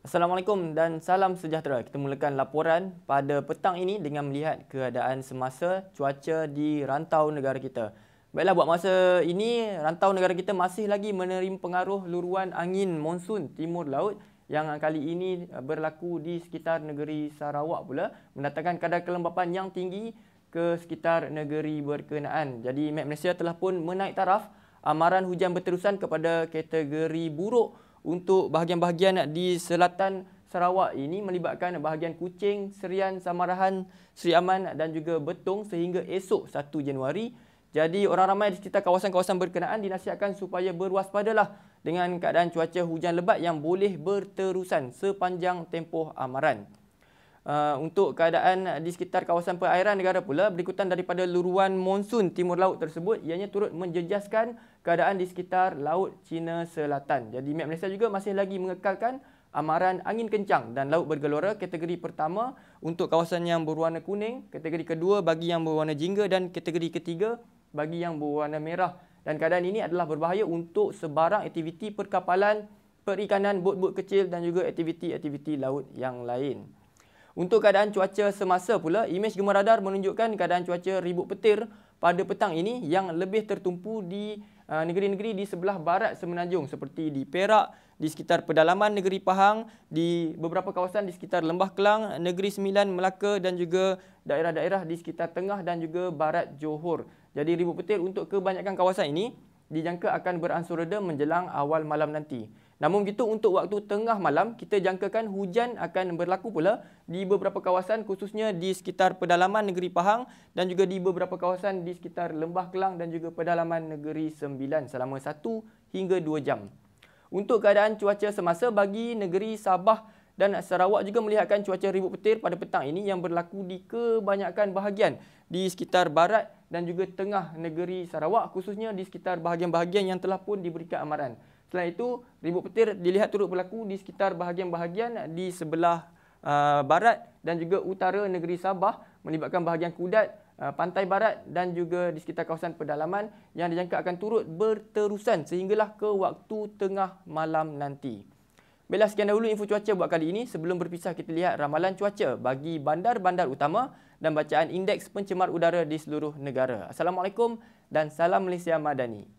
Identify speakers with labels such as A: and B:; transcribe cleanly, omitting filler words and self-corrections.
A: Assalamualaikum dan salam sejahtera. Kita mulakan laporan pada petang ini dengan melihat keadaan semasa cuaca di rantau negara kita. Baiklah, buat masa ini rantau negara kita masih lagi menerima pengaruh luruan angin monsun timur laut yang kali ini berlaku di sekitar negeri Sarawak pula, mendatangkan kadar kelembapan yang tinggi ke sekitar negeri berkenaan. Jadi Met Malaysia telah pun menaik taraf amaran hujan berterusan kepada kategori buruk untuk bahagian-bahagian di selatan Sarawak ini, melibatkan bahagian Kuching, Serian, Samarahan, Seri Aman dan juga Betong sehingga esok 1 Januari. Jadi orang ramai di sekitar kawasan-kawasan berkenaan dinasihatkan supaya berwaspadalah dengan keadaan cuaca hujan lebat yang boleh berterusan sepanjang tempoh amaran. Untuk keadaan di sekitar kawasan perairan negara pula, berikutan daripada luruan monsun timur laut tersebut, ianya turut menjejaskan keadaan di sekitar Laut Cina Selatan. Jadi Met Malaysia juga masih lagi mengekalkan amaran angin kencang dan laut bergelora kategori pertama untuk kawasan yang berwarna kuning, kategori kedua bagi yang berwarna jingga dan kategori ketiga bagi yang berwarna merah. Dan keadaan ini adalah berbahaya untuk sebarang aktiviti perkapalan, perikanan, bot-bot kecil dan juga aktiviti-aktiviti laut yang lain. Untuk keadaan cuaca semasa pula, imej gemar radar menunjukkan keadaan cuaca ribut petir pada petang ini yang lebih tertumpu di negeri-negeri di sebelah barat Semenanjung seperti di Perak, di sekitar pedalaman negeri Pahang, di beberapa kawasan di sekitar Lembah Kelang, Negeri Sembilan, Melaka dan juga daerah-daerah di sekitar tengah dan juga barat Johor. Jadi ribut petir untuk kebanyakan kawasan ini dijangka akan beransur reda menjelang awal malam nanti. Namun begitu, untuk waktu tengah malam, kita jangkakan hujan akan berlaku pula di beberapa kawasan khususnya di sekitar pedalaman negeri Pahang dan juga di beberapa kawasan di sekitar Lembah Kelang dan juga pedalaman negeri Sembilan selama 1 hingga 2 jam. Untuk keadaan cuaca semasa bagi negeri Sabah dan Sarawak juga melihatkan cuaca ribut petir pada petang ini yang berlaku di kebanyakan bahagian di sekitar barat dan juga tengah negeri Sarawak, khususnya di sekitar bahagian-bahagian yang telah pun diberikan amaran. Selain itu, ribut petir dilihat turut berlaku di sekitar bahagian-bahagian di sebelah barat dan juga utara negeri Sabah, melibatkan bahagian Kudat, pantai barat dan juga di sekitar kawasan pedalaman yang dijangka akan turut berterusan sehinggalah ke waktu tengah malam nanti. Baiklah, sekian dahulu info cuaca buat kali ini. Sebelum berpisah, kita lihat ramalan cuaca bagi bandar-bandar utama dan bacaan indeks pencemar udara di seluruh negara. Assalamualaikum dan salam Malaysia Madani.